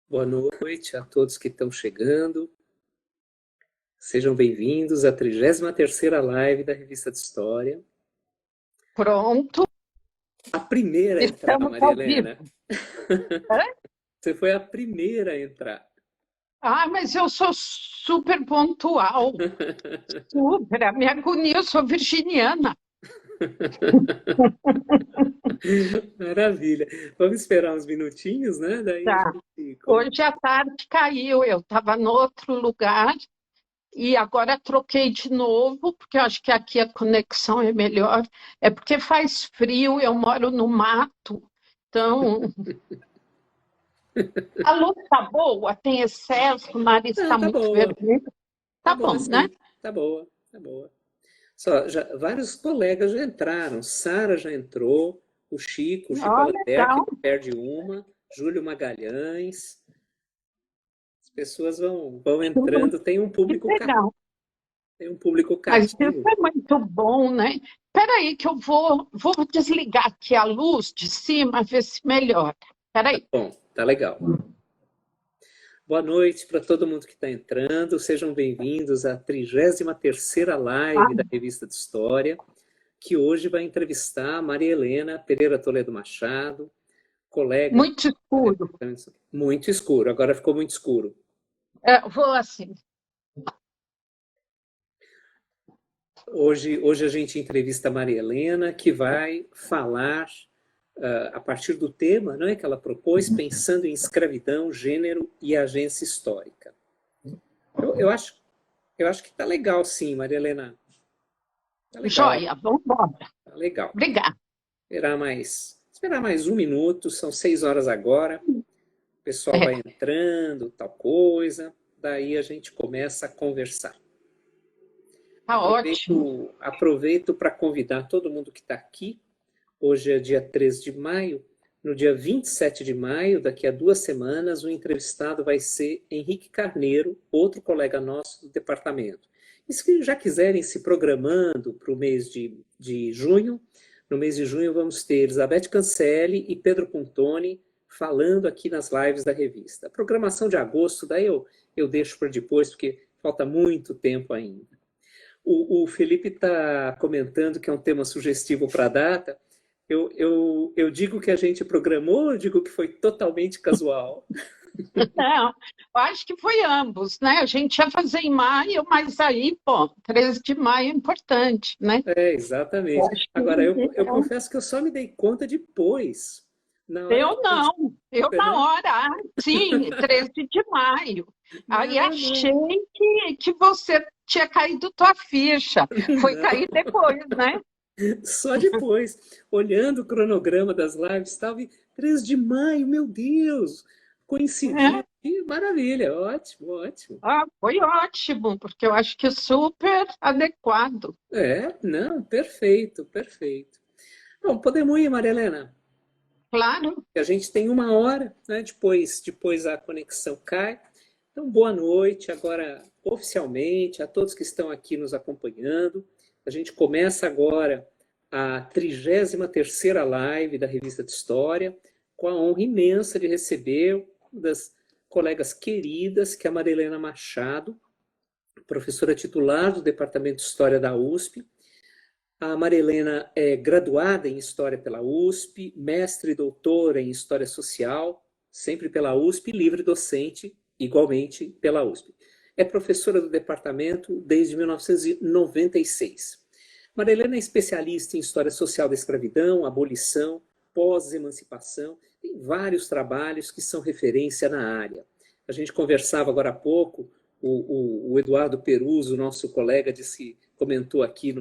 Boa noite a todos que estão chegando. Sejam bem-vindos à 33ª live da Revista de História. Pronto. A primeira a entrar, Estamos Maria ao Helena. Você foi a primeira a entrar. Mas eu sou super pontual. Super. A minha agonia, eu sou virginiana. Maravilha. Vamos esperar uns minutinhos, né? Daí Tá. gente... Hoje à tarde caiu, eu estava em outro lugar e agora troquei de novo, porque eu acho que aqui a conexão é melhor. É porque faz frio, eu moro no mato, então a luz está boa, tem excesso, o nariz está tá muito boa. vermelho. Tá Tá boa, bom, né? sim. Tá boa, tá boa. Só, vários colegas já entraram. Sara já entrou, o Chico Albuquerque Legal. não perde uma, Júlio Magalhães. As pessoas vão entrando, tem um Que público legal. tem um público Mas isso cativo. é muito bom, né? Espera aí que eu vou desligar aqui a luz de cima, ver se melhora. Espera aí. Bom, tá legal. Boa noite para todo mundo que está entrando. Sejam bem-vindos à 33ª live da Revista de História, que hoje vai entrevistar a Maria Helena Pereira Toledo Machado, colega... Muito escuro. Muito escuro, agora ficou muito escuro. Vou assim. Hoje a gente entrevista a Maria Helena, que vai falar a partir do tema, né, que ela propôs, pensando em escravidão, gênero e agência histórica. Eu acho que está legal, sim, Maria Helena. Tá legal. Joia, vamos embora. Tá legal. Obrigada. Esperar mais um minuto, são 6 horas agora. O pessoal vai entrando, tal coisa. Daí a gente começa a conversar. Tá ótimo. Aproveito para convidar todo mundo que está aqui. Hoje é dia 13 de maio. No dia 27 de maio, daqui a 2 semanas, o entrevistado vai ser Henrique Carneiro, outro colega nosso do departamento. E se já quiserem se programando para o mês de junho, no mês de junho vamos ter Elizabeth Cancelli e Pedro Puntoni falando aqui nas lives da revista. A programação de agosto, daí eu deixo para depois, porque falta muito tempo ainda. O Felipe está comentando que é um tema sugestivo para a data. Eu digo que a gente programou, eu digo que foi totalmente casual. Não, eu acho que foi ambos, né? A gente ia fazer em maio, mas aí, 13 de maio é importante, né? Exatamente. Agora, eu confesso que eu só me dei conta depois. Eu não, eu na hora, sim, 13 de maio. Aí achei que você tinha caído tua ficha. Foi cair depois, né? Só depois, olhando o cronograma das lives, estava em 3 de maio, meu Deus, coincidiu. Que maravilha, ótimo, ótimo. Foi ótimo, porque eu acho que é super adequado. Não, perfeito, perfeito. Bom, podemos ir, Maria Helena? Claro. A gente tem 1 hora, né? Depois a conexão cai. Então, boa noite, agora oficialmente, a todos que estão aqui nos acompanhando. A gente começa agora a 33ª live da Revista de História, com a honra imensa de receber uma das colegas queridas, que é a Maria Helena Machado, professora titular do Departamento de História da USP. A Maria Helena é graduada em História pela USP, mestre e doutora em História Social, sempre pela USP, e livre docente, igualmente pela USP. É professora do departamento desde 1996. Maria Helena é especialista em História Social da Escravidão, abolição, pós-emancipação, tem vários trabalhos que são referência na área. A gente conversava agora há pouco, o Eduardo Peruso, nosso colega, comentou aqui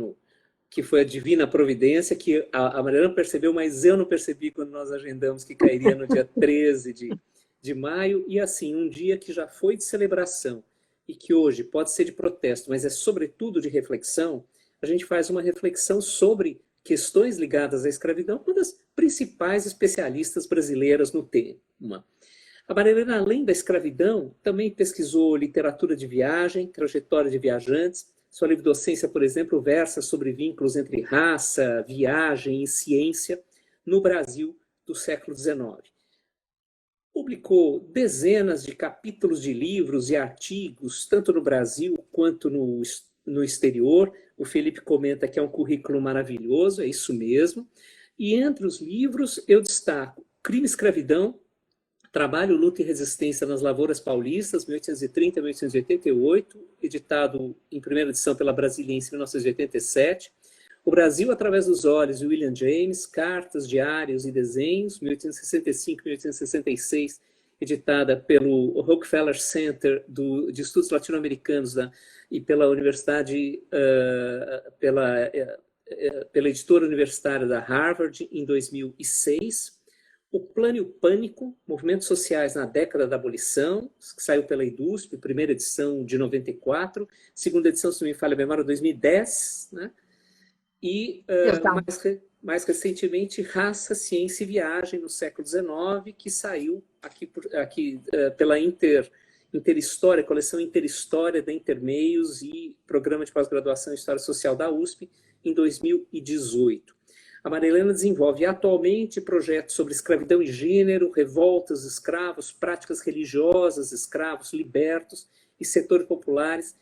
que foi a divina providência, que a Mariana percebeu, mas eu não percebi quando nós agendamos que cairia no dia 13 de maio, e assim, um dia que já foi de celebração, e que hoje pode ser de protesto, mas é sobretudo de reflexão. A gente faz uma reflexão sobre questões ligadas à escravidão, uma das principais especialistas brasileiras no tema. A Maria Helena, além da escravidão, também pesquisou literatura de viagem, trajetória de viajantes. Sua livre-docência, por exemplo, versa sobre vínculos entre raça, viagem e ciência no Brasil do século XIX. publicou dezenas de capítulos de livros e artigos, tanto no Brasil quanto no exterior. O Felipe comenta que é um currículo maravilhoso, é isso mesmo. E entre os livros eu destaco Crime e Escravidão, Trabalho, Luta e Resistência nas Lavouras Paulistas, 1830 a 1888, editado em primeira edição pela Brasiliense em 1987. O Brasil através dos Olhos, de William James, Cartas, Diários e Desenhos, 1865 e 1866, editada pelo Rockefeller Center de Estudos Latino-Americanos e pela Universidade, pela editora universitária da Harvard, em 2006. O Plano e o Pânico, Movimentos Sociais na Década da Abolição, que saiu pela IDUSP, primeira edição de 94, segunda edição, se não me falha a memória, 2010, né? E mais recentemente, Raça, Ciência e Viagem no século XIX, que saiu aqui pela Interhistória, coleção Interhistória da Intermeios e Programa de Pós-Graduação em História Social da USP, em 2018. A Marilena desenvolve atualmente projetos sobre escravidão e gênero, revoltas de escravos, práticas religiosas, escravos libertos e setores populares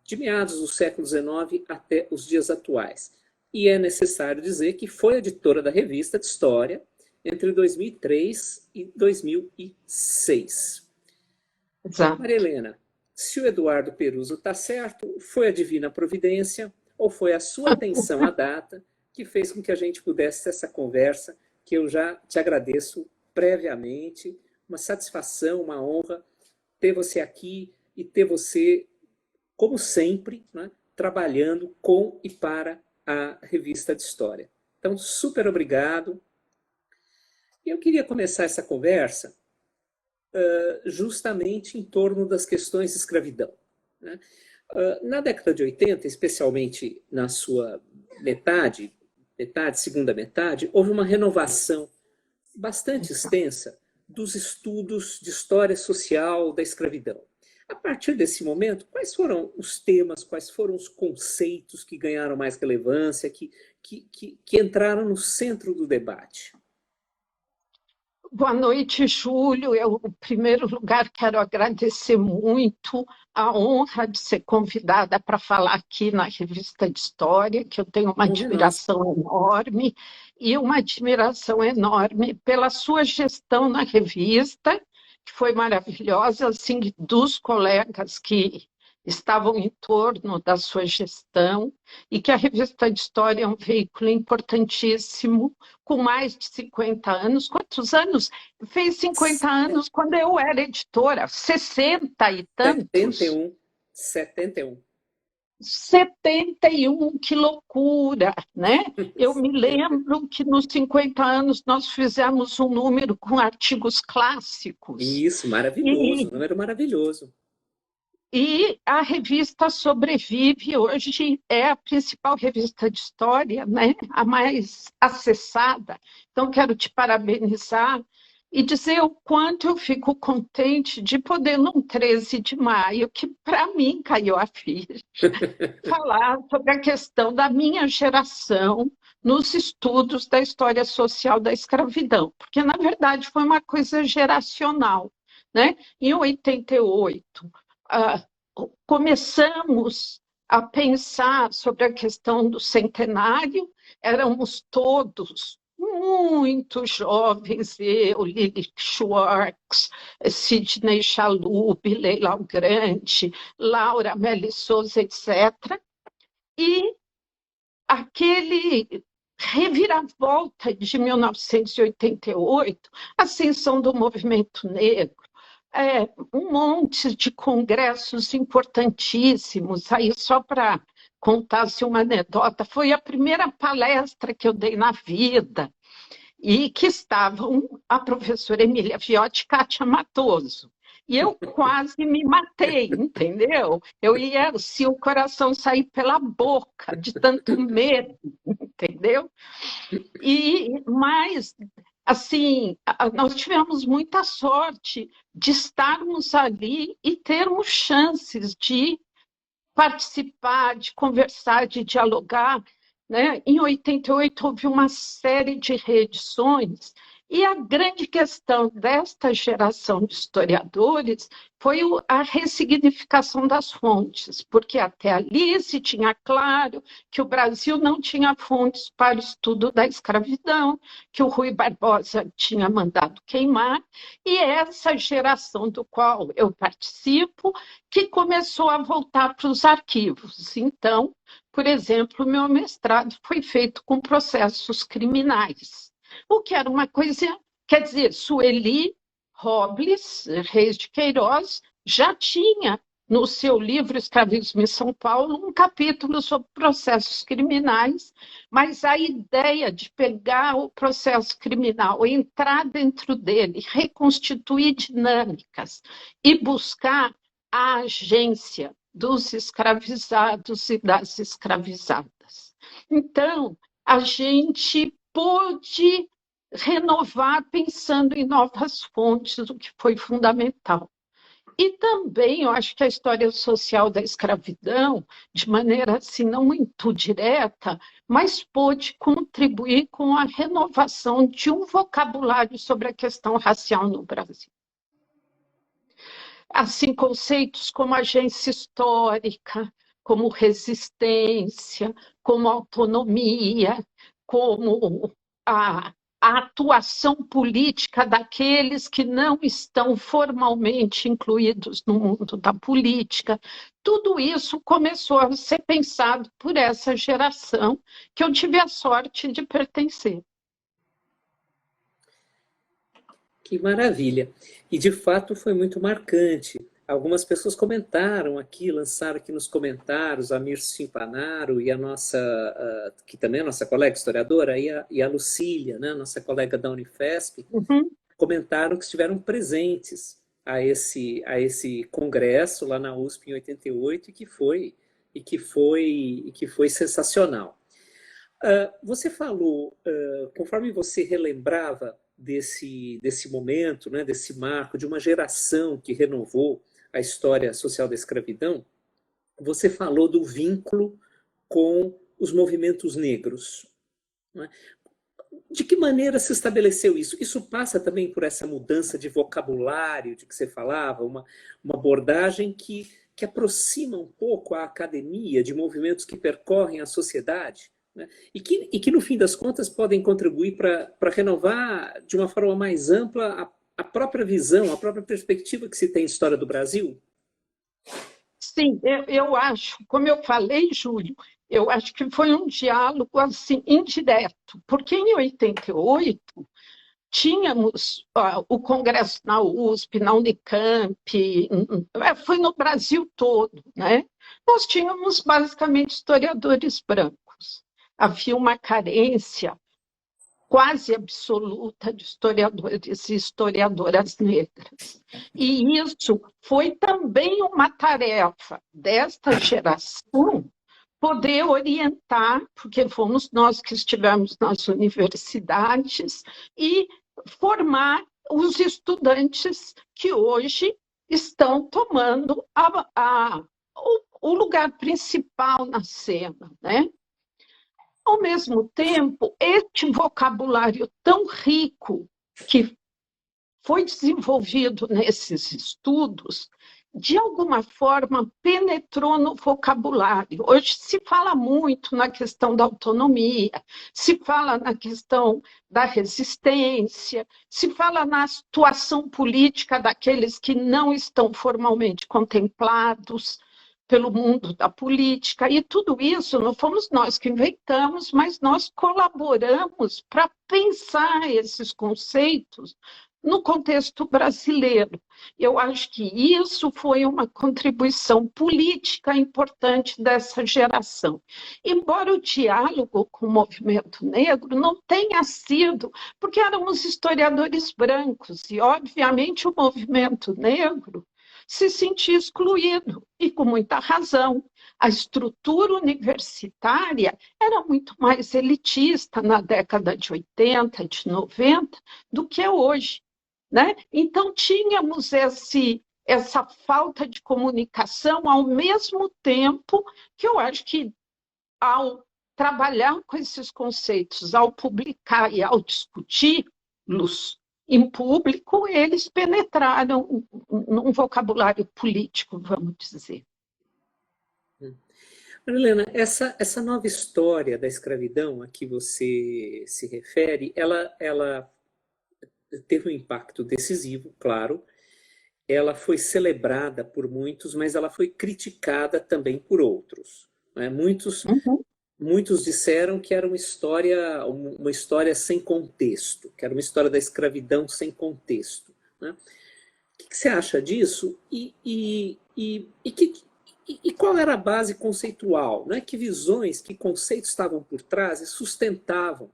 de meados do século XIX até os dias atuais. E é necessário dizer que foi editora da Revista de História entre 2003 e 2006. Exato. Maria Helena, se o Eduardo Peruso está certo, foi a divina providência ou foi a sua atenção à data que fez com que a gente pudesse ter essa conversa, que eu já te agradeço previamente, uma satisfação, uma honra ter você aqui e ter você, como sempre, né, trabalhando com e para a Revista de História. Então, super obrigado. E eu queria começar essa conversa justamente em torno das questões de escravidão, né? Na década de 80, especialmente na sua segunda metade, houve uma renovação bastante extensa dos estudos de história social da escravidão. A partir desse momento, quais foram os temas, quais foram os conceitos que ganharam mais relevância, que entraram no centro do debate? Boa noite, Júlio. Eu, em primeiro lugar, quero agradecer muito a honra de ser convidada para falar aqui na Revista de História, que eu tenho uma admiração enorme, e uma admiração enorme pela sua gestão na revista, que foi maravilhosa, assim, dos colegas que estavam em torno da sua gestão, e que a Revista de História é um veículo importantíssimo, com mais de 50 anos. Quantos anos? Fez 50 anos quando eu era editora, 60 e tantos. 71. 71, que loucura, né? Eu me lembro que nos 50 anos nós fizemos um número com artigos clássicos. Isso, maravilhoso, um número maravilhoso. E a revista sobrevive, hoje é a principal revista de história, né? A mais acessada. Então, quero te parabenizar e dizer o quanto eu fico contente de poder, num 13 de maio, que para mim caiu a ficha, falar sobre a questão da minha geração nos estudos da história social da escravidão, porque, na verdade, foi uma coisa geracional, né? Em 88, começamos a pensar sobre a questão do centenário, éramos todos muito jovens, eu, Lili Schwartz, Sidney Chalub, Leila Algrande, Laura Amélie Souza, etc. E aquele reviravolta de 1988, ascensão do movimento negro, um monte de congressos importantíssimos. Aí, só para contar-se uma anedota, foi a primeira palestra que eu dei na vida, e que estavam a professora Emília Viotti e Kátia Matoso. E eu quase me matei, entendeu? Eu ia, se o coração sair pela boca, de tanto medo, entendeu? Mas, assim, nós tivemos muita sorte de estarmos ali e termos chances de participar, de conversar, de dialogar, né? Em 88 houve uma série de reedições E a grande questão desta geração de historiadores foi a ressignificação das fontes, porque até ali se tinha claro que o Brasil não tinha fontes para o estudo da escravidão, que o Rui Barbosa tinha mandado queimar, e essa geração do qual eu participo, que começou a voltar para os arquivos. Então, por exemplo, o meu mestrado foi feito com processos criminais, o que era uma coisa, quer dizer, Sueli Robles, Reis de Queiroz, já tinha no seu livro Escravismo em São Paulo um capítulo sobre processos criminais, mas a ideia de pegar o processo criminal, entrar dentro dele, reconstituir dinâmicas e buscar a agência dos escravizados e das escravizadas. Então, a gente pôde renovar pensando em novas fontes, o que foi fundamental. E também, eu acho que a história social da escravidão, de maneira assim não muito direta, mas pôde contribuir com a renovação de um vocabulário sobre a questão racial no Brasil. Assim, conceitos como agência histórica, como resistência, como autonomia, como a atuação política daqueles que não estão formalmente incluídos no mundo da política. Tudo isso começou a ser pensado por essa geração que eu tive a sorte de pertencer. Que maravilha! E de fato foi muito marcante. Algumas pessoas comentaram aqui, lançaram aqui nos comentários, a Mirce Simpanaro e a nossa, que também é nossa colega historiadora, e a Lucília, né, nossa colega da Unifesp, comentaram que estiveram presentes a esse congresso lá na USP em 88 e que foi sensacional. Você falou, conforme você relembrava desse momento, né, desse marco, de uma geração que renovou a história social da escravidão, você falou do vínculo com os movimentos negros, né? De que maneira se estabeleceu isso? Isso passa também por essa mudança de vocabulário de que você falava, uma abordagem que aproxima um pouco a academia de movimentos que percorrem a sociedade, né? E que, no fim das contas, podem contribuir para renovar de uma forma mais ampla a própria visão, a própria perspectiva que se tem de história do Brasil? Sim, eu acho, como eu falei, Júlio, eu acho que foi um diálogo assim indireto, porque em 88 tínhamos o congresso na USP, na Unicamp, foi no Brasil todo, né? Nós tínhamos basicamente historiadores brancos. Havia uma carência quase absoluta de historiadores e historiadoras negras. E isso foi também uma tarefa desta geração poder orientar, porque fomos nós que estivemos nas universidades, e formar os estudantes que hoje estão tomando o lugar principal na cena, né? Ao mesmo tempo, este vocabulário tão rico que foi desenvolvido nesses estudos, de alguma forma penetrou no vocabulário. Hoje se fala muito na questão da autonomia, se fala na questão da resistência, se fala na situação política daqueles que não estão formalmente contemplados pelo mundo da política, e tudo isso não fomos nós que inventamos, mas nós colaboramos para pensar esses conceitos no contexto brasileiro. Eu acho que isso foi uma contribuição política importante dessa geração. Embora o diálogo com o movimento negro não tenha sido, porque éramos historiadores brancos, e obviamente o movimento negro se sentia excluído, e com muita razão. A estrutura universitária era muito mais elitista na década de 80, de 90, do que é hoje, né? Então, tínhamos essa falta de comunicação, ao mesmo tempo que eu acho que, ao trabalhar com esses conceitos, ao publicar e ao discutir, em público, eles penetraram num vocabulário político, vamos dizer. Marilena, essa nova história da escravidão a que você se refere, ela teve um impacto decisivo, claro. Ela foi celebrada por muitos, mas ela foi criticada também por outros, né? Muitos disseram que era uma história sem contexto, que era uma história da escravidão sem contexto, né? O que você acha disso? E qual era a base conceitual, né? Que visões, que conceitos estavam por trás e sustentavam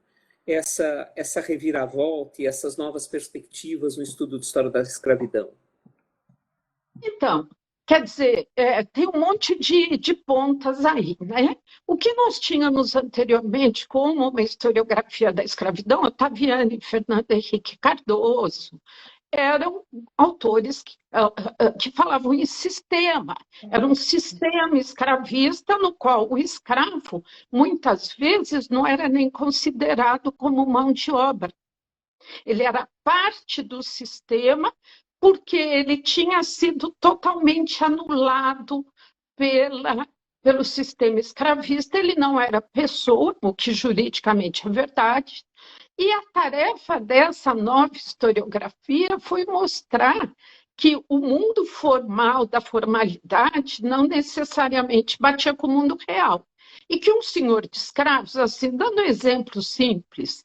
essa reviravolta e essas novas perspectivas no estudo de história da escravidão? Então, quer dizer, tem um monte de pontas aí, né? O que nós tínhamos anteriormente como uma historiografia da escravidão, Ottaviani e Fernando Henrique Cardoso, eram autores que falavam em sistema. Era um sistema escravista no qual o escravo, muitas vezes, não era nem considerado como mão de obra. Ele era parte do sistema porque ele tinha sido totalmente anulado pelo sistema escravista, ele não era pessoa, o que juridicamente é verdade, e a tarefa dessa nova historiografia foi mostrar que o mundo formal da formalidade não necessariamente batia com o mundo real, e que um senhor de escravos, assim, dando um exemplo simples,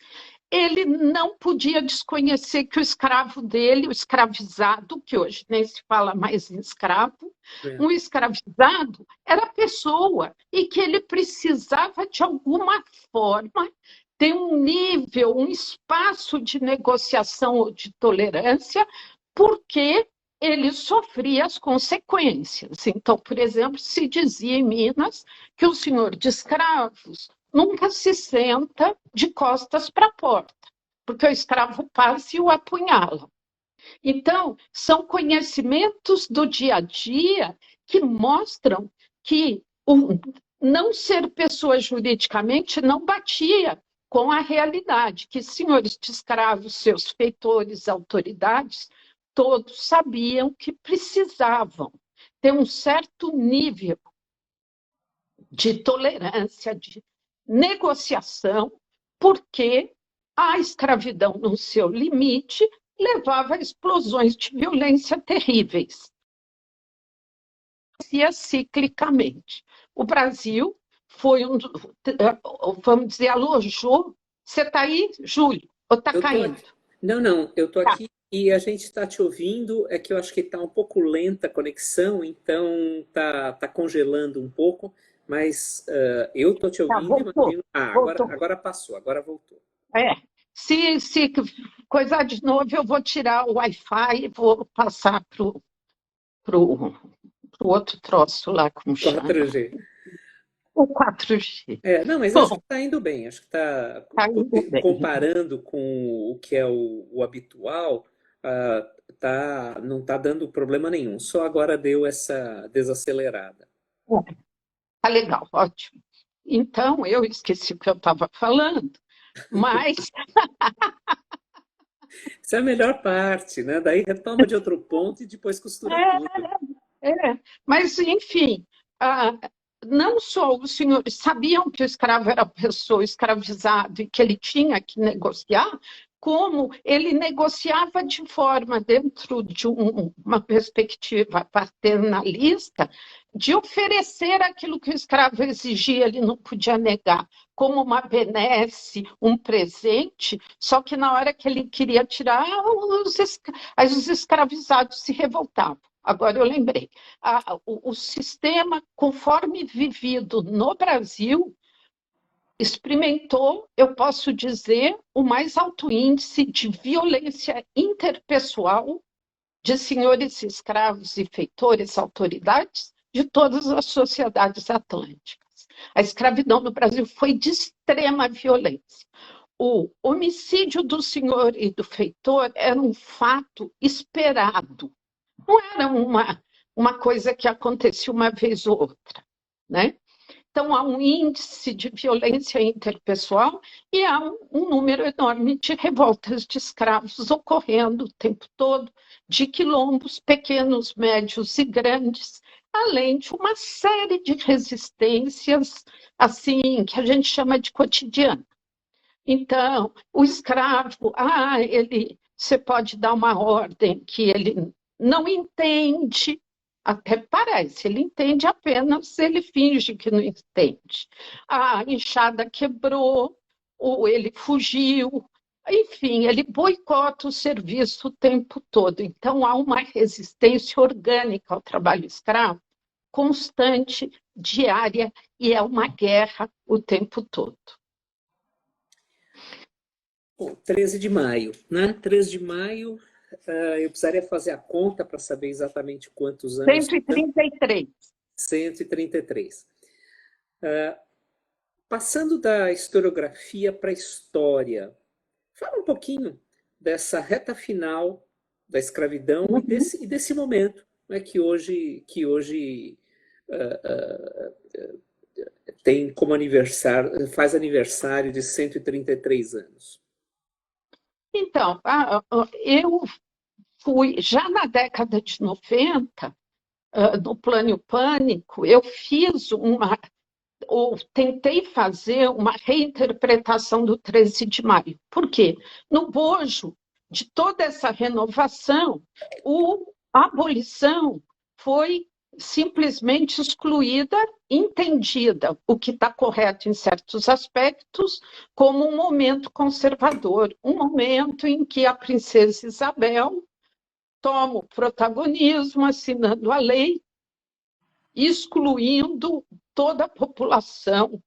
ele não podia desconhecer que o escravo dele, o escravizado, que hoje nem se fala mais em escravo, um escravizado era pessoa e que ele precisava, de alguma forma, ter um nível, um espaço de negociação ou de tolerância, porque ele sofria as consequências. Então, por exemplo, se dizia em Minas que o senhor de escravos nunca se senta de costas para a porta, porque o escravo passa e o apunhala. Então, são conhecimentos do dia a dia que mostram que o não ser pessoa juridicamente não batia com a realidade, que senhores de escravos, seus feitores, autoridades, todos sabiam que precisavam ter um certo nível de tolerância, de negociação, porque a escravidão, no seu limite, levava a explosões de violência terríveis. Ciclicamente. O Brasil foi vamos dizer, alojou. Você está aí, Júlio? Ou está caindo? Não, eu estou aqui e a gente está te ouvindo. É que eu acho que está um pouco lenta a conexão, então está congelando um pouco. Mas eu estou te ouvindo e imagino... agora passou, agora voltou. Se coisar de novo, eu vou tirar o Wi-Fi e vou passar para o outro troço lá, como chama? 4G. O 4G. Não, mas acho que está indo bem. Acho que está comparando com o que é o habitual, não está dando problema nenhum. Só agora deu essa desacelerada. Tá legal, ótimo. Então, eu esqueci o que eu estava falando, mas... Essa é a melhor parte, né? Daí retoma de outro ponto e depois costura tudo. Mas, enfim, não só os senhores sabiam que o escravo era pessoa escravizado e que ele tinha que negociar, como ele negociava de forma, dentro de uma perspectiva paternalista, de oferecer aquilo que o escravo exigia, ele não podia negar, como uma benesse, um presente, só que na hora que ele queria tirar, os escravizados se revoltavam. Agora eu lembrei. O sistema, conforme vivido no Brasil, experimentou, eu posso dizer, o mais alto índice de violência interpessoal de senhores escravos e feitores, autoridades, de todas as sociedades atlânticas. A escravidão no Brasil foi de extrema violência. O homicídio do senhor e do feitor era um fato esperado. Não era uma coisa que acontecia uma vez ou outra, né? Então, há um índice de violência interpessoal e há um número enorme de revoltas de escravos ocorrendo o tempo todo, de quilombos pequenos, médios e grandes, além de uma série de resistências, assim, que a gente chama de cotidiano. Então, o escravo, você pode dar uma ordem que ele não entende, até parece, ele entende apenas, ele finge que não entende. A enxada quebrou, ou ele fugiu, enfim, ele boicota o serviço o tempo todo. Então, há uma resistência orgânica ao trabalho escravo, constante, diária, e é uma guerra o tempo todo. Bom, 13 de maio, né? 13 de maio, eu precisaria fazer a conta para saber exatamente quantos anos. 133. 133. Passando da historiografia para a história, fala um pouquinho dessa reta final da escravidão e desse momento, né, que hoje tem como aniversário, faz aniversário de 133 anos. Então, eu fui, já na década de 90, no Plano e o Pânico, eu tentei fazer uma reinterpretação do 13 de maio. Por quê? No bojo de toda essa renovação, a abolição foi simplesmente excluída, entendida, o que está correto em certos aspectos, como um momento conservador, um momento em que a princesa Isabel toma o protagonismo, assinando a lei, excluindo toda a população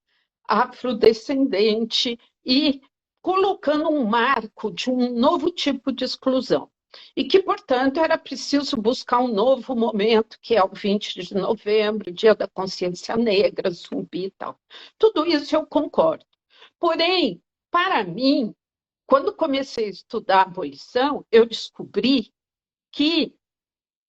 afrodescendente e colocando um marco de um novo tipo de exclusão. E que, portanto, era preciso buscar um novo momento, que é o 20 de novembro, Dia da Consciência Negra, Zumbi e tal. Tudo isso eu concordo. Porém, para mim, quando comecei a estudar a abolição, eu descobri que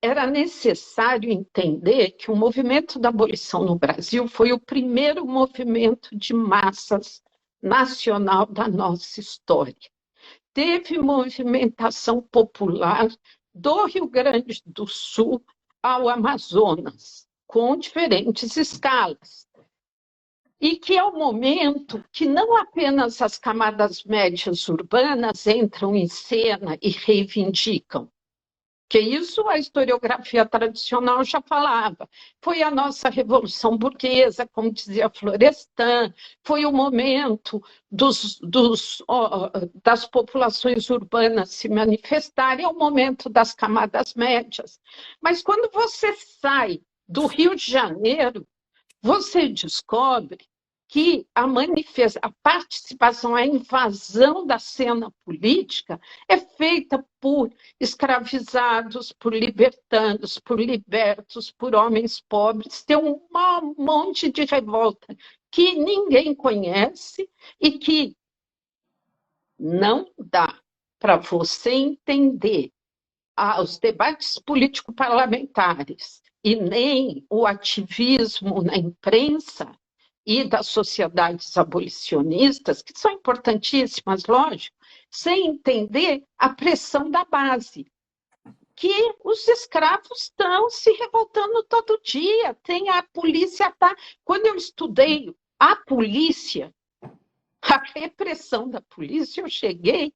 era necessário entender que o movimento da abolição no Brasil foi o primeiro movimento de massas nacional da nossa história. Teve movimentação popular do Rio Grande do Sul ao Amazonas, com diferentes escalas. E que é o momento que não apenas as camadas médias urbanas entram em cena e reivindicam, que isso a historiografia tradicional já falava. Foi a nossa Revolução Burguesa, como dizia Florestan, foi o momento das populações urbanas se manifestarem, é o momento das camadas médias. Mas quando você sai do Rio de Janeiro, você descobre que a participação, a invasão da cena política é feita por escravizados, por libertanos, por libertos, por homens pobres. Tem um monte de revolta que ninguém conhece e que não dá para você entender os debates político-parlamentares e nem o ativismo na imprensa e das sociedades abolicionistas, que são importantíssimas, lógico, sem entender a pressão da base, que os escravos estão se revoltando todo dia, tem a polícia, quando eu estudei a polícia, a repressão da polícia, eu cheguei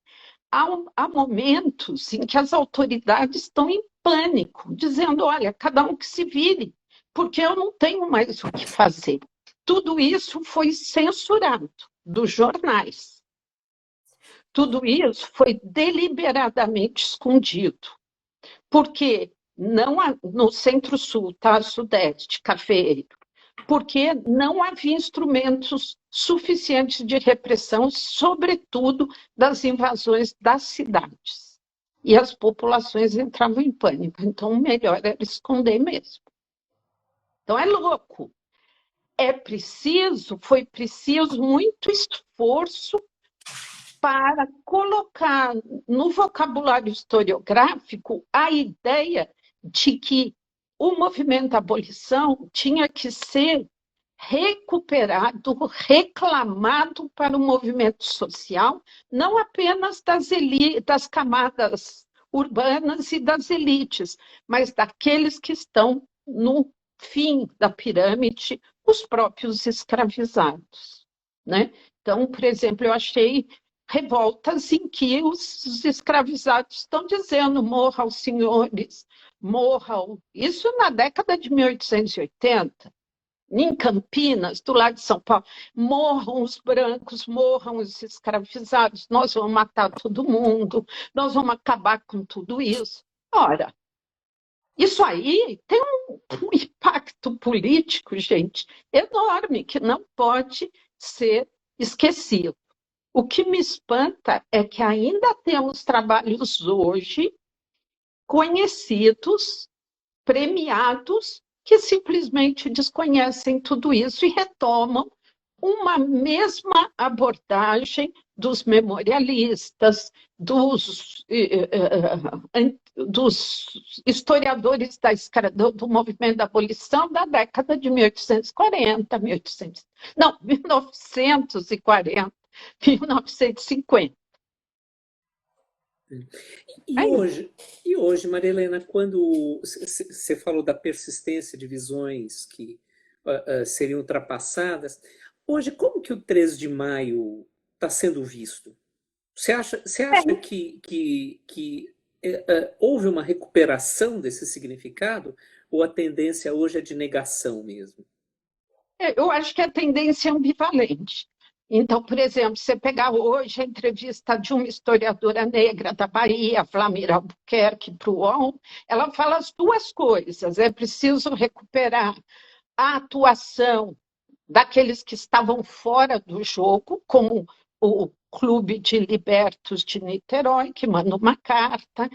há momentos em que as autoridades estão em pânico, dizendo, olha, cada um que se vire, porque eu não tenho mais o que fazer. Tudo isso foi censurado dos jornais. Tudo isso foi deliberadamente escondido, porque não no Centro-Sul, Sudeste, Cafeiro, porque não havia instrumentos suficientes de repressão, sobretudo das invasões das cidades. E as populações entravam em pânico, então o melhor era esconder mesmo. Então é louco. Foi preciso muito esforço para colocar no vocabulário historiográfico a ideia de que o movimento da abolição tinha que ser recuperado, reclamado para o movimento social, não apenas das camadas urbanas e das elites, mas daqueles que estão no fim da pirâmide, os próprios escravizados, né? Então, por exemplo, eu achei revoltas em que os escravizados estão dizendo morram os senhores, morram. Isso na década de 1880, em Campinas, do lado de São Paulo, morram os brancos, morram os escravizados, nós vamos matar todo mundo, nós vamos acabar com tudo isso. Ora, isso aí tem um impacto político, gente, enorme, que não pode ser esquecido. O que me espanta é que ainda temos trabalhos hoje conhecidos, premiados, que simplesmente desconhecem tudo isso e retomam uma mesma abordagem dos memorialistas, dos historiadores do movimento da abolição da década de 1840, 1940, 1950. E hoje, Maria Helena, quando você falou da persistência de visões que seriam ultrapassadas, hoje, como que o 3 de maio está sendo visto? Você acha que houve uma recuperação desse significado ou a tendência hoje é de negação mesmo? Eu acho que a tendência é ambivalente. Então, por exemplo, você pegar hoje a entrevista de uma historiadora negra da Bahia, Flamira Albuquerque, para o UOL, ela fala as duas coisas. É preciso recuperar a atuação daqueles que estavam fora do jogo, como o Clube de Libertos de Niterói, que manda uma carta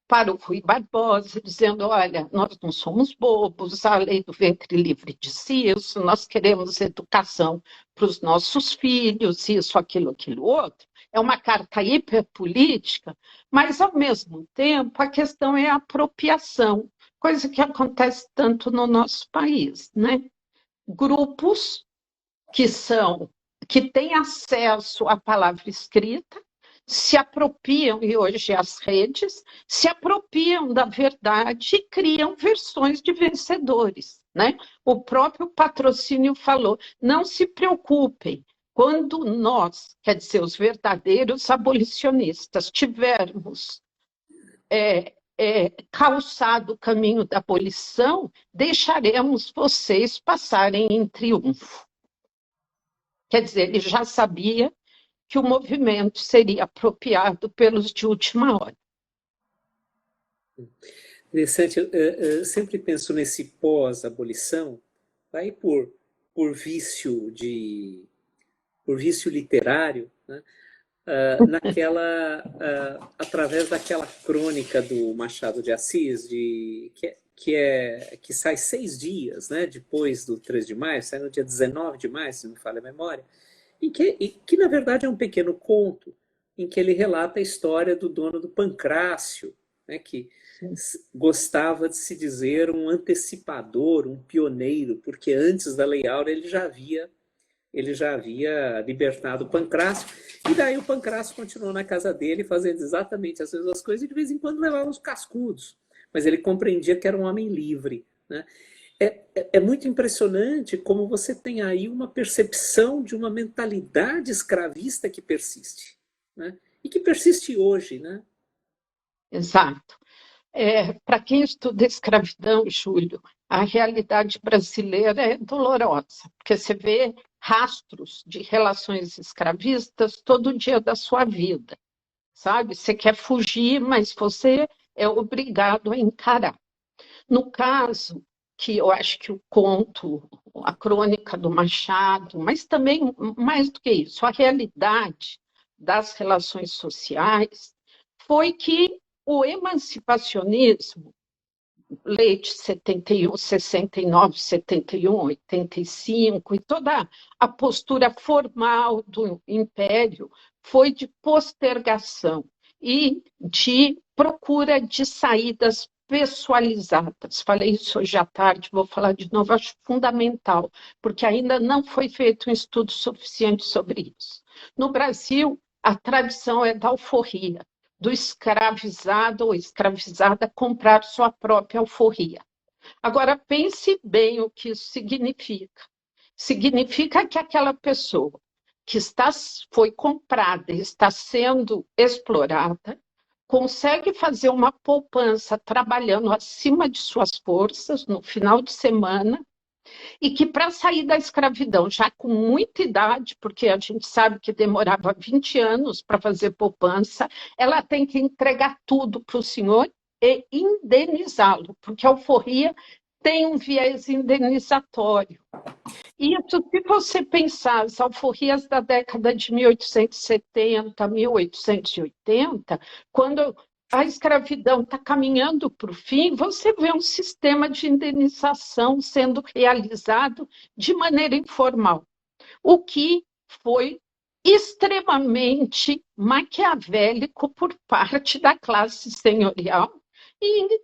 para o Rui Barbosa, dizendo, olha, nós não somos bobos, a lei do ventre livre disse isso, nós queremos educação para os nossos filhos, isso, aquilo, outro. É uma carta hiperpolítica, mas, ao mesmo tempo, a questão é a apropriação, coisa que acontece tanto no nosso país, né? Grupos que têm acesso à palavra escrita, se apropriam, e hoje as redes, se apropriam da verdade e criam versões de vencedores, né? O próprio Patrocínio falou, não se preocupem, quando nós, quer dizer, os verdadeiros abolicionistas, tivermos calçado o caminho da abolição, deixaremos vocês passarem em triunfo. Quer dizer, ele já sabia que o movimento seria apropriado pelos de última hora. Interessante, eu sempre penso nesse pós-abolição, aí por vício literário, né? Através daquela crônica do Machado de Assis, que sai 6 dias, né, depois do 3 de maio, sai no dia 19 de maio, se não me falha a memória, e que na verdade é um pequeno conto em que ele relata a história do dono do Pancrácio, né, que gostava de se dizer um antecipador, um pioneiro, porque antes da Lei Áurea ele já havia libertado o Pancrácio, e daí o Pancrácio continuou na casa dele fazendo exatamente as mesmas coisas e de vez em quando levava uns cascudos, mas ele compreendia que era um homem livre, né? É muito impressionante como você tem aí uma percepção de uma mentalidade escravista que persiste, né? E que persiste hoje, né? Exato. Para quem estuda escravidão, Júlio, a realidade brasileira é dolorosa, porque você vê rastros de relações escravistas todo dia da sua vida, sabe? Você quer fugir, mas você é obrigado a encarar. No caso, que eu acho que o conto, a crônica do Machado, mas também, mais do que isso, a realidade das relações sociais, foi que o emancipacionismo, lei de 71, 69, 71, 85, e toda a postura formal do Império foi de postergação e de procura de saídas pessoalizadas. Falei isso hoje à tarde, vou falar de novo, acho fundamental, porque ainda não foi feito um estudo suficiente sobre isso. No Brasil, a tradição é da alforria, do escravizado ou escravizada comprar sua própria alforria. Agora, pense bem o que isso significa. Significa que aquela pessoa que foi comprada, está sendo explorada, consegue fazer uma poupança trabalhando acima de suas forças no final de semana e que para sair da escravidão, já com muita idade, porque a gente sabe que demorava 20 anos para fazer poupança, ela tem que entregar tudo para o senhor e indenizá-lo, porque a alforria tem um viés indenizatório. Isso, se você pensar as alforrias da década de 1870, 1880, quando a escravidão está caminhando para o fim, você vê um sistema de indenização sendo realizado de maneira informal, o que foi extremamente maquiavélico por parte da classe senhorial e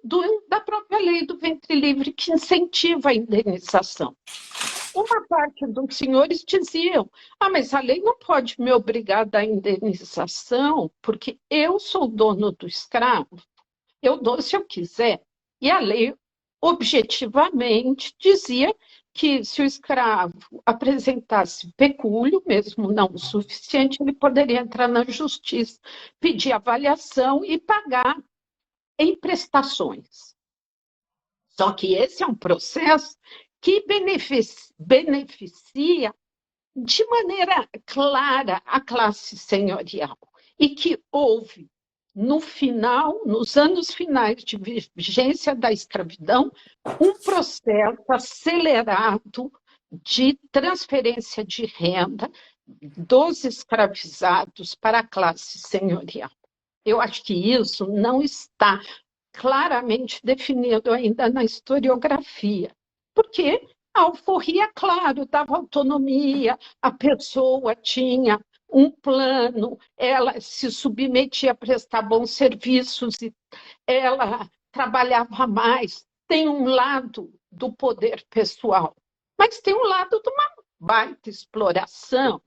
da própria lei do ventre livre, que incentiva a indenização. Uma parte dos senhores diziam: mas a lei não pode me obrigar a dar indenização, porque eu sou dono do escravo, eu dou se eu quiser. E a lei, objetivamente, dizia que se o escravo apresentasse pecúlio, mesmo não o suficiente, ele poderia entrar na justiça, pedir avaliação e pagar em prestações. Só que esse é um processo que beneficia de maneira clara a classe senhorial e que houve, no final, nos anos finais de vigência da escravidão, um processo acelerado de transferência de renda dos escravizados para a classe senhorial. Eu acho que isso não está claramente definido ainda na historiografia, porque a alforria, claro, dava autonomia, a pessoa tinha um plano, ela se submetia a prestar bons serviços, e ela trabalhava mais. Tem um lado do poder pessoal, mas tem um lado de uma baita exploração.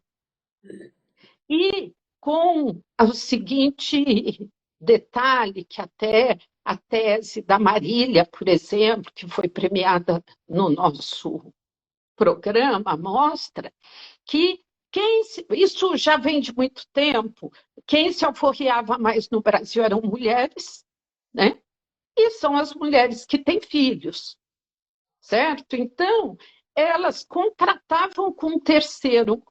E com o seguinte detalhe, que até a tese da Marília, por exemplo, que foi premiada no nosso programa, mostra que isso já vem de muito tempo. Quem se alforriava mais no Brasil eram mulheres, né? E são as mulheres que têm filhos, certo? Então, elas contratavam com um terceiro,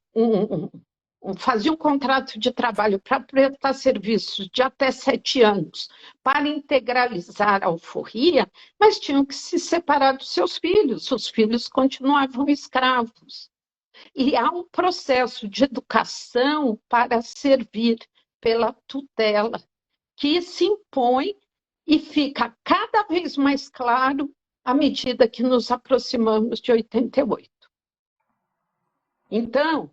faziam um contrato de trabalho para prestar serviços de até 7 anos para integralizar a alforria, mas tinham que se separar dos seus filhos, os filhos continuavam escravos. E há um processo de educação para servir pela tutela, que se impõe e fica cada vez mais claro à medida que nos aproximamos de 88. Então,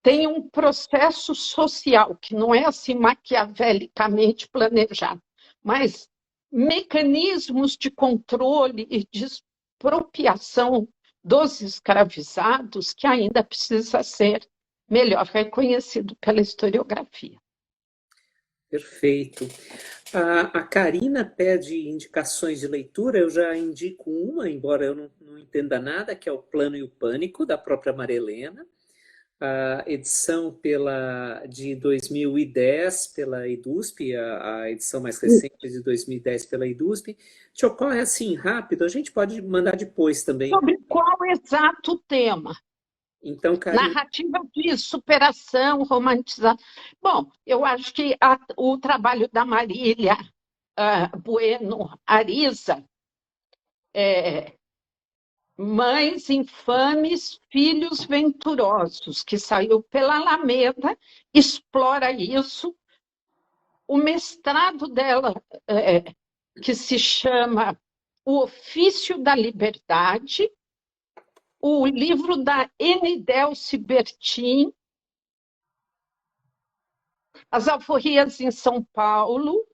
tem um processo social que não é assim maquiavelicamente planejado, mas mecanismos de controle e de expropriação dos escravizados que ainda precisa ser melhor reconhecido pela historiografia. Perfeito. A Karina pede indicações de leitura, eu já indico uma, embora eu não entenda nada, que é o Plano e o Pânico, da própria Maria Helena. A edição de 2010 pela EDUSP, a edição mais recente de 2010 pela EDUSP. Te ocorre assim, rápido? A gente pode mandar depois também. Sobre qual exato tema? Então, Karina... Narrativa de superação, romantização. Bom, eu acho que o trabalho da Marília Bueno Ariza, Mães Infames, Filhos Venturosos, que saiu pela Alameda, explora isso. O mestrado dela, que se chama O Ofício da Liberdade, o livro da Enidelce Bertin, As Alforrias em São Paulo,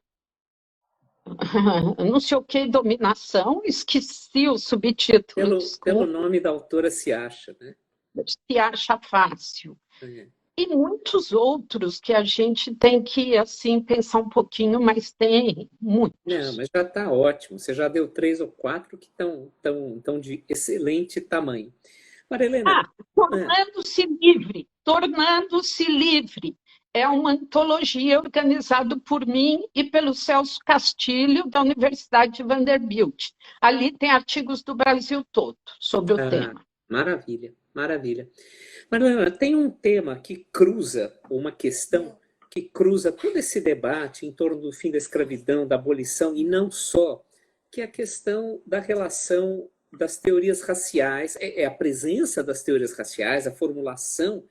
não sei o que, dominação, esqueci o subtítulo, Pelo desculpa, nome da autora se acha, né? se acha fácil. É. E muitos outros que a gente tem que, assim, pensar um pouquinho, mas tem Não, muitos. mas já está ótimo. Você já deu três ou quatro que estão de excelente tamanho. Maria Helena, Ah, é, Tornando-se Livre. Tornando-se Livre. É uma antologia organizada por mim e pelo Celso Castilho, da Universidade de Vanderbilt. Ali tem artigos do Brasil todo sobre o ah, tema. maravilha, maravilha. Maria Helena, tem um tema que cruza, uma questão que cruza todo esse debate em torno do fim da escravidão, da abolição, e não só, que é a questão da relação das teorias raciais, é a presença das teorias raciais, a formulação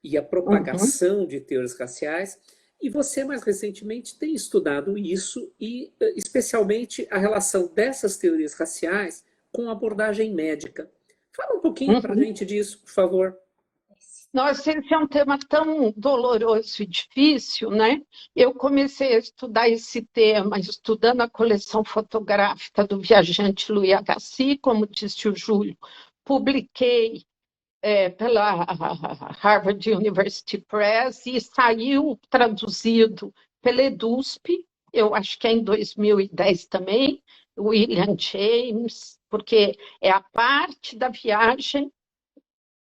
e a Uhum. propagação de teorias raciais. E você, mais recentemente, tem estudado isso e, especialmente, a relação dessas teorias raciais com a abordagem médica. Fala um pouquinho para a Uhum. gente disso, por favor. Nossa, esse é um tema tão doloroso e difícil, né? Eu comecei a estudar esse tema estudando a coleção fotográfica do viajante Louis Agassiz, como disse o Júlio. Publiquei pela Harvard University Press e saiu traduzido pela EDUSP, eu acho que é em 2010 também, William James, porque é a parte da viagem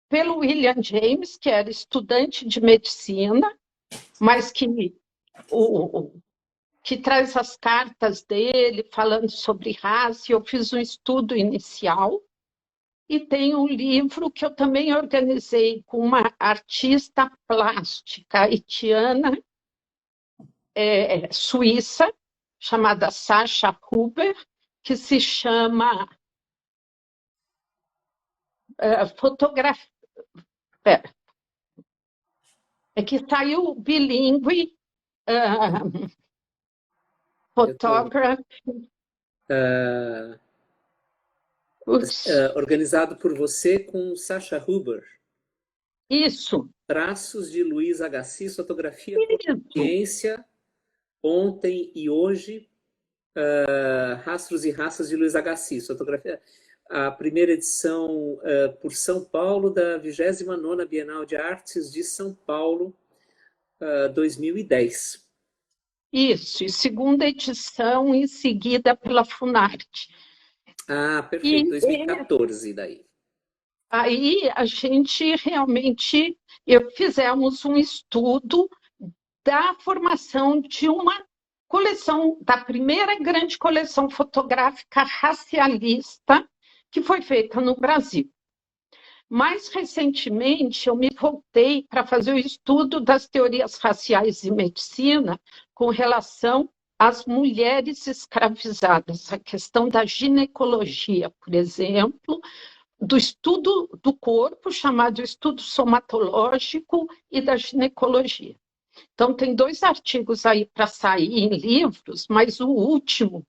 pelo William James, que era estudante de medicina, mas que traz as cartas dele falando sobre raça. Eu fiz um estudo inicial e tem um livro que eu também organizei com uma artista plástica haitiana, suíça, chamada Sasha Huber, que se chama Fotografia. É que saiu bilíngue, uh, Eu tô, Photography. organizado por você com Sasha Huber. Isso, Traços de Luiz Agassiz, fotografia por isso, ciência, ontem e hoje, Rastros e Raças de Luiz Agassiz, fotografia. A primeira edição por São Paulo da 29ª Bienal de Artes de São Paulo, 2010. isso. E segunda edição em seguida pela Funarte. Ah, perfeito, E 2014 daí. aí a gente realmente fizemos um estudo da formação de uma coleção, da primeira grande coleção fotográfica racialista que foi feita no Brasil. Mais recentemente, eu me voltei para fazer o estudo das teorias raciais em medicina com relação às mulheres escravizadas, a questão da ginecologia, por exemplo, do estudo do corpo, chamado estudo somatológico, e da ginecologia. Então, tem 2 artigos aí para sair em livros, mas o último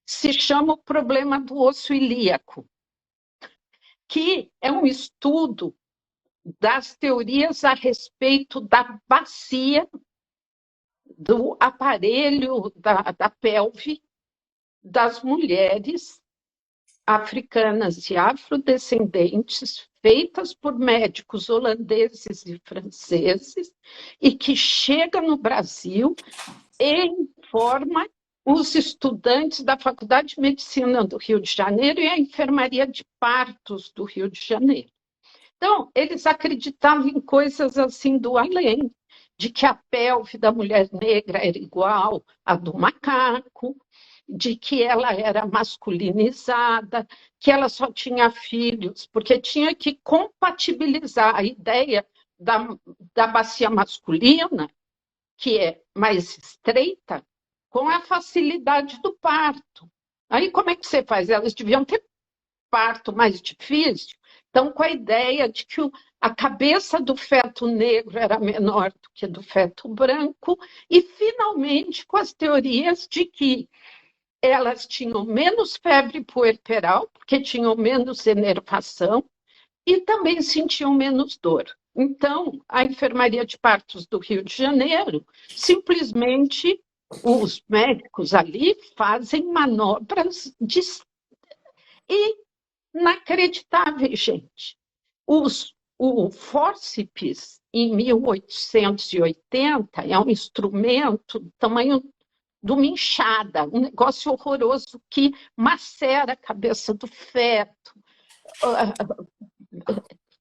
se chama O Problema do Osso Ilíaco, que é um estudo das teorias a respeito da bacia, do aparelho da pelve das mulheres africanas e afrodescendentes, feitas por médicos holandeses e franceses, e que chega no Brasil e informa os estudantes da Faculdade de Medicina do Rio de Janeiro e a Enfermaria de Partos do Rio de Janeiro. Então, eles acreditavam em coisas assim do além, de que a pelve da mulher negra era igual à do macaco, de que ela era masculinizada, que ela só tinha filhos, porque tinha que compatibilizar a ideia da, da bacia masculina, que é mais estreita, com a facilidade do parto. Aí como é que você faz? Elas deviam ter parto mais difícil, então com a ideia de que a cabeça do feto negro era menor do que do feto branco, e finalmente com as teorias de que elas tinham menos febre puerperal, porque tinham menos enervação, e também sentiam menos dor. Então, a Enfermaria de Partos do Rio de Janeiro simplesmente Os médicos ali fazem manobras inacreditáveis, gente. O fórceps, em 1880, é um instrumento do tamanho de uma enxada, um negócio horroroso que macera a cabeça do feto,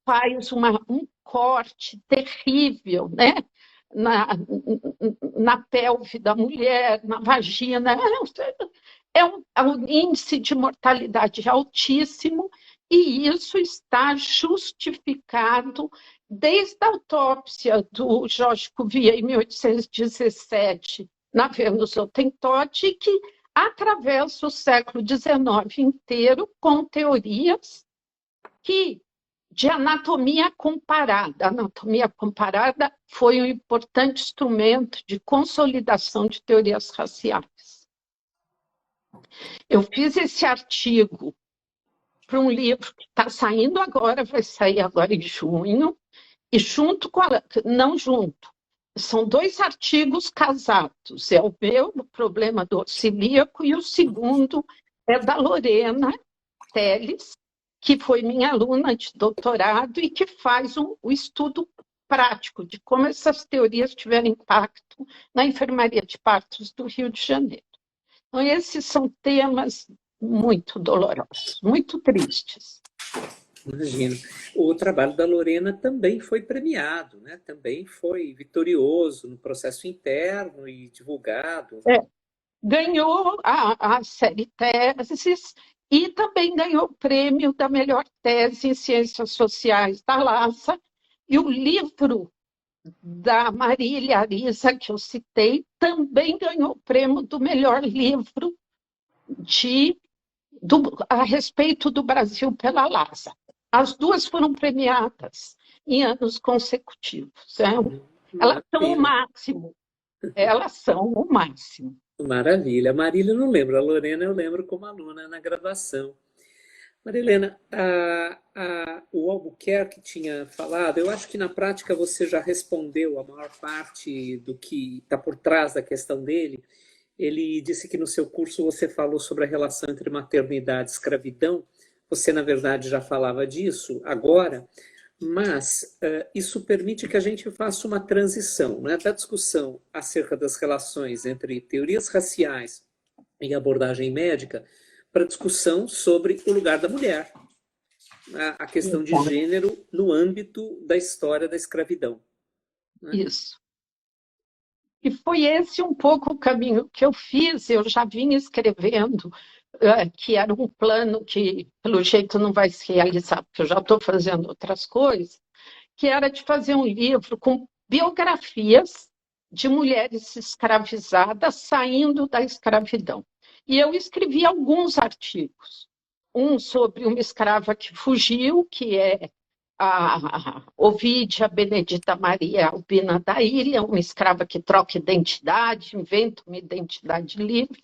faz um corte terrível, né? Na, na pelve da mulher, na vagina. É um índice de mortalidade altíssimo e isso está justificado desde a autópsia do Georges Cuvier, em 1817, na Vênus Hottentote, que atravessa o século XIX inteiro com teorias de anatomia comparada. A anatomia comparada foi um importante instrumento de consolidação de teorias raciais. Eu fiz esse artigo para um livro que está saindo agora, vai sair agora em junho, e junto com não junto, são 2 artigos casados. É o meu, o problema do celíaco, e o segundo é da Lorena Teles, que foi minha aluna de doutorado e que faz o estudo prático de como essas teorias tiveram impacto na enfermaria de partos do Rio de Janeiro. Então, esses são temas muito dolorosos, muito tristes. Imagino. O trabalho da Lorena também foi premiado, né? Também foi vitorioso no processo interno e divulgado. Ganhou a série Teses e também ganhou o prêmio da melhor tese em Ciências Sociais da LASA, e o livro da Marília Arisa, que eu citei, também ganhou o prêmio do melhor livro a respeito do Brasil pela LASA. As 2 foram premiadas em anos consecutivos. Elas são o máximo. Elas são o máximo. Maravilha. A Marília eu não lembro, a Lorena eu lembro como aluna na graduação. Marilena, o Albuquerque tinha falado, eu acho que na prática você já respondeu a maior parte do que está por trás da questão dele. Ele disse que no seu curso você falou sobre a relação entre maternidade e escravidão. Você, na verdade, já falava disso agora, mas isso permite que a gente faça uma transição, né, da discussão acerca das relações entre teorias raciais e abordagem médica para a discussão sobre o lugar da mulher, a questão de gênero no âmbito da história da escravidão. Né? Isso. E foi esse um pouco o caminho que eu fiz. Eu já vinha escrevendo, que era um plano que, pelo jeito, não vai se realizar, porque eu já estou fazendo outras coisas, que era de fazer um livro com biografias de mulheres escravizadas saindo da escravidão. E eu escrevi alguns artigos. Um sobre uma escrava que fugiu, que é a Ovídia Benedita Maria Albina da Ilha, uma escrava que troca identidade, inventa uma identidade livre.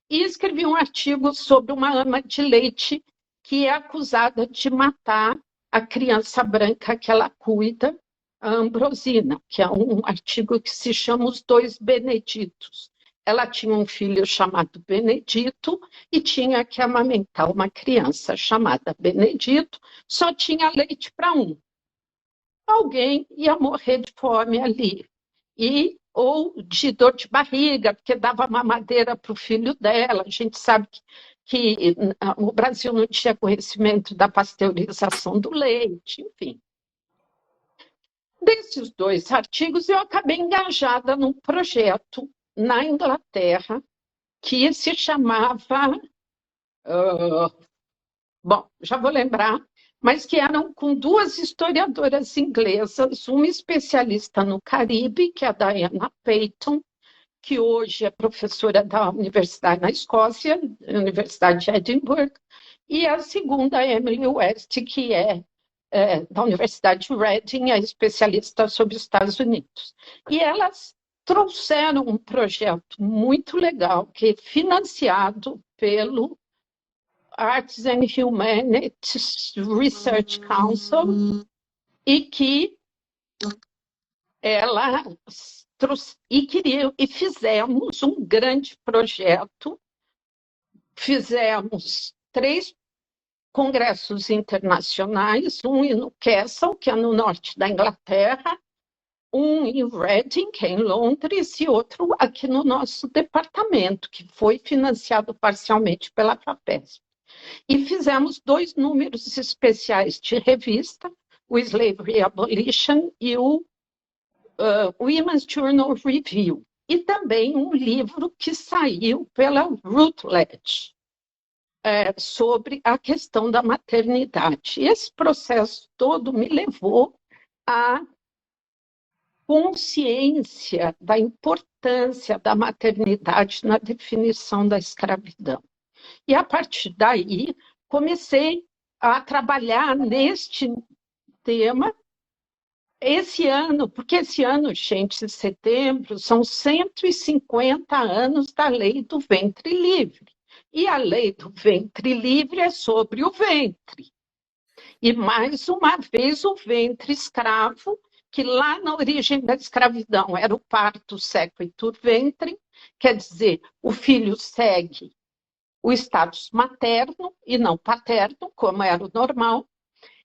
E escrevi um artigo sobre uma ama de leite que é acusada de matar a criança branca que ela cuida, a Ambrosina, que é um artigo que se chama Os Dois Beneditos. Ela tinha um filho chamado Benedito e tinha que amamentar uma criança chamada Benedito, só tinha leite para um. Alguém ia morrer de fome ali. Ou de dor de barriga, porque dava mamadeira para o filho dela. A gente sabe que o Brasil não tinha conhecimento da pasteurização do leite, enfim. Desses 2 artigos, eu acabei engajada num projeto na Inglaterra que se chamava, bom, já vou lembrar, mas que eram com 2 historiadoras inglesas, uma especialista no Caribe, que é a Diana Payton, que hoje é professora da Universidade na Escócia, Universidade de Edinburgh, e a segunda, Emily West, que é da Universidade de Reading, é especialista sobre os Estados Unidos. E elas trouxeram um projeto muito legal, que é financiado pelo Arts and Humanities Research Council, e que elas e fizemos um grande projeto. Fizemos 3 congressos internacionais, um em Newcastle, que é no norte da Inglaterra, um em Reading, que é em Londres, e outro aqui no nosso departamento, que foi financiado parcialmente pela FAPESP. E fizemos 2 números especiais de revista, o Slavery Abolition e o Women's Journal Review, e também um livro que saiu pela Routledge, sobre a questão da maternidade. Esse processo todo me levou à consciência da importância da maternidade na definição da escravidão. E, a partir daí, comecei a trabalhar neste tema esse ano, porque esse ano, gente, em setembro, são 150 anos da Lei do Ventre Livre. E a Lei do Ventre Livre é sobre o ventre. E, mais uma vez, o ventre escravo, que lá na origem da escravidão era o parto sequitur ventre, quer dizer, o filho segue o status materno e não paterno, como era o normal,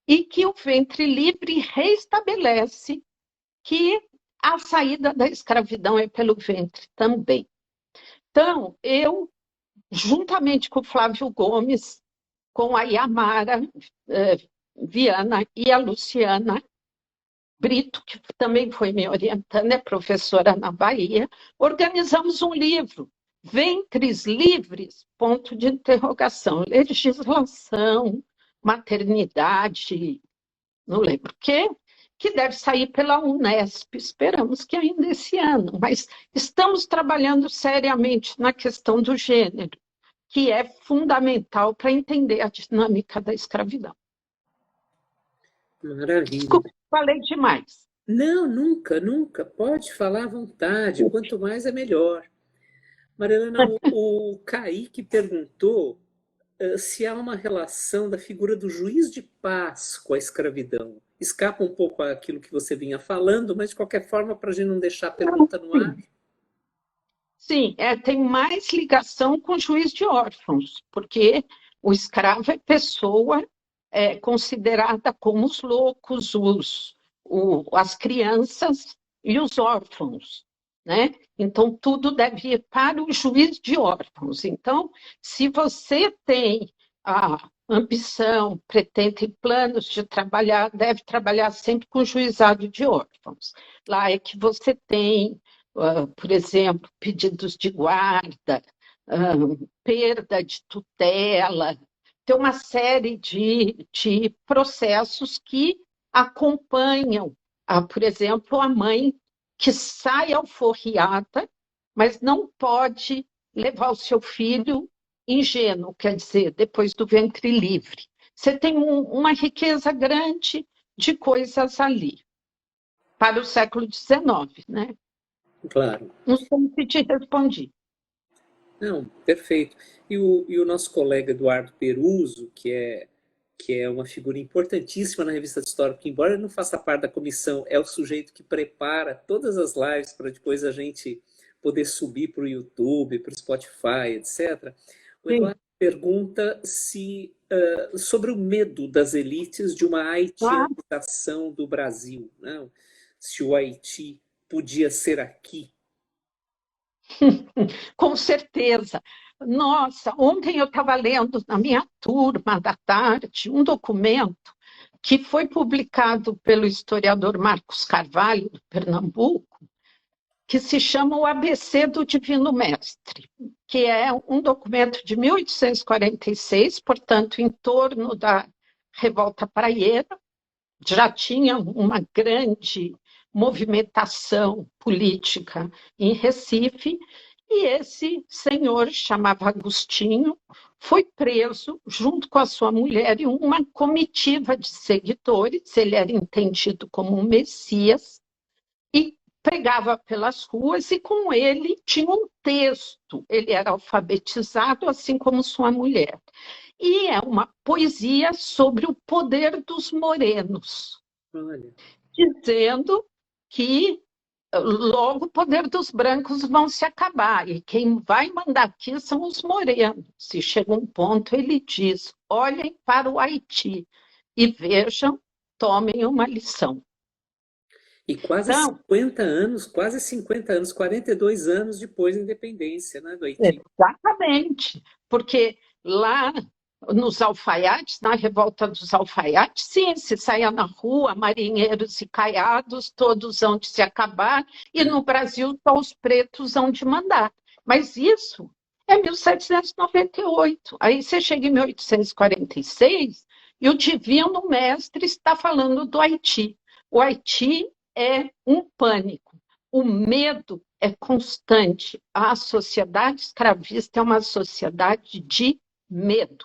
e que o ventre livre reestabelece que a saída da escravidão é pelo ventre também. Então, eu, juntamente com o Flávio Gomes, com a Yamara Viana e a Luciana Brito, que também foi me orientando, é professora na Bahia, organizamos um livro, Ventres Livres, ponto de interrogação, legislação, maternidade, não lembro o quê, que deve sair pela Unesp, esperamos que ainda esse ano, mas estamos trabalhando seriamente na questão do gênero, que é fundamental para entender a dinâmica da escravidão. Maravilha. Desculpa, falei demais. Não, nunca, nunca. Pode falar à vontade. Quanto mais é melhor. Marilena, o Kaique perguntou se há uma relação da figura do juiz de paz com a escravidão. Escapa um pouco aquilo que você vinha falando, mas de qualquer forma, para a gente não deixar a pergunta no ar. Sim, tem mais ligação com o juiz de órfãos, porque o escravo é pessoa considerada como os loucos, as crianças e os órfãos, né? Então, tudo deve ir para o juiz de órfãos. Então, se você tem a ambição, pretende planos de trabalhar, deve trabalhar sempre com o juizado de órfãos. Lá é que você tem, por exemplo, pedidos de guarda, perda de tutela, tem uma série de processos que acompanham, por exemplo, a mãe que sai alforriada, mas não pode levar o seu filho ingênuo, quer dizer, depois do ventre livre. Você tem uma riqueza grande de coisas ali, para o século XIX, né? Claro. Não sei se te respondi. Não, perfeito. E o nosso colega Eduardo Peruso, que é uma figura importantíssima na revista de História, porque embora ele não faça parte da comissão, é o sujeito que prepara todas as lives para depois a gente poder subir para o YouTube, para o Spotify, etc. O Eduardo pergunta sobre o medo das elites de uma haitianização do Brasil, né? Se o Haiti podia ser aqui. Com certeza. Nossa, ontem eu estava lendo na minha turma da tarde um documento que foi publicado pelo historiador Marcos Carvalho, do Pernambuco, que se chama O ABC do Divino Mestre, que é um documento de 1846, portanto, em torno da Revolta Praieira. Já tinha uma grande movimentação política em Recife, e esse senhor, chamava Agostinho, foi preso junto com a sua mulher e uma comitiva de seguidores. Ele era entendido como um messias e pregava pelas ruas, e com ele tinha um texto. Ele era alfabetizado, assim como sua mulher. E é uma poesia sobre o poder dos morenos. Olha. Dizendo que logo o poder dos brancos vão se acabar, e quem vai mandar aqui são os morenos. Se chega um ponto, ele diz: olhem para o Haiti e vejam, tomem uma lição. E Então, quase 50 anos, 42 anos depois da independência, né, do Haiti. exatamente, porque lá nos alfaiates, na revolta dos alfaiates, sim, se saia na rua, marinheiros e caiados, todos hão de se acabar, e no Brasil só os pretos hão de mandar. Mas isso é 1798. Aí você chega em 1846 e o Divino Mestre está falando do Haiti. O Haiti é um pânico. O medo é constante. A sociedade escravista é uma sociedade de medo.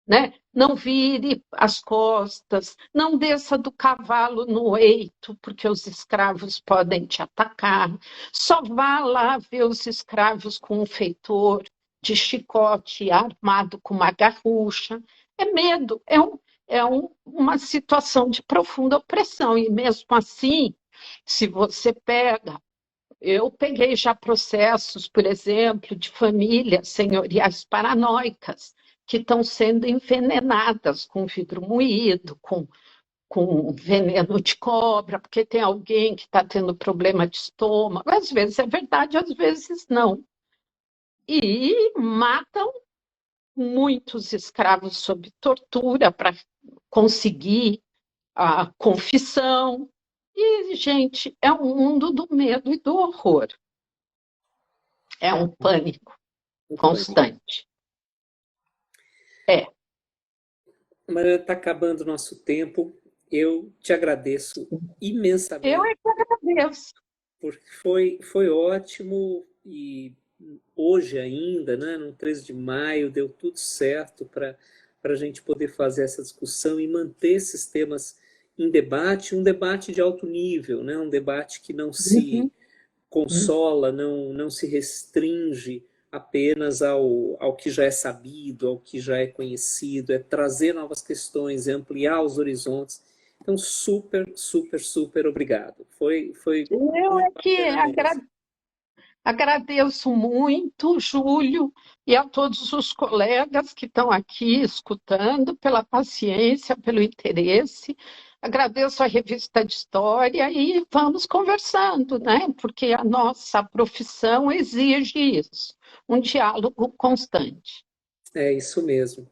Né? Não vire as costas, não desça do cavalo no eito, porque os escravos podem te atacar. Só vá lá ver os escravos com um feitor de chicote armado com uma garrucha. É medo, uma situação de profunda opressão. E mesmo assim, se você pega. Eu peguei já processos, por exemplo, de famílias senhoriais paranoicas que estão sendo envenenadas com vidro moído, com veneno de cobra, porque tem alguém que está tendo problema de estômago. Às vezes é verdade, às vezes não. E matam muitos escravos sob tortura para conseguir a confissão. E, gente, é um mundo do medo e do horror. É um pânico constante. É. Mariana, está acabando o nosso tempo. Eu te agradeço imensamente. Eu é que agradeço. Porque foi ótimo e hoje ainda, né, no 13 de maio, deu tudo certo para a gente poder fazer essa discussão e manter esses temas em debate, um debate de alto nível, né, um debate que não se consola, não se restringe apenas ao que já é sabido, ao que já é conhecido, é trazer novas questões, é ampliar os horizontes. Então, super, super, super obrigado. Foi Eu é que agradeço muito, Júlio, e a todos os colegas que estão aqui escutando, pela paciência, pelo interesse. Agradeço a revista de História e vamos conversando, né? Porque a nossa profissão exige isso, um diálogo constante. É isso mesmo.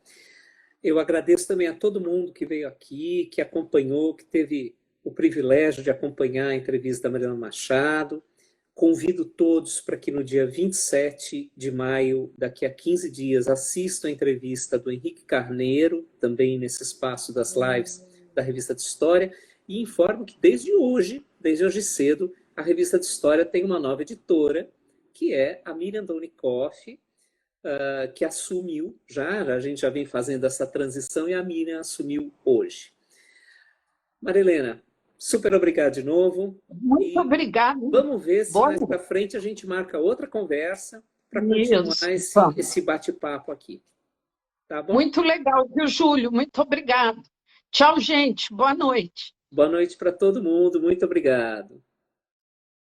Eu agradeço também a todo mundo que veio aqui, que acompanhou, que teve o privilégio de acompanhar a entrevista da Mariana Machado. Convido todos para que no dia 27 de maio, daqui a 15 dias, assistam a entrevista do Henrique Carneiro, também nesse espaço das lives da Revista de História, e informo que desde hoje cedo, a Revista de História tem uma nova editora, que é a Miriam Donikoff, que assumiu, a gente já vem fazendo essa transição e a Miriam assumiu hoje. Marilena, super obrigado de novo. Muito obrigada. Vamos ver se mais para frente a gente marca outra conversa para continuar esse bate-papo aqui. Tá bom? Muito legal, viu, Júlio? Muito obrigado. Tchau, gente. Boa noite. Boa noite para todo mundo. Muito obrigado.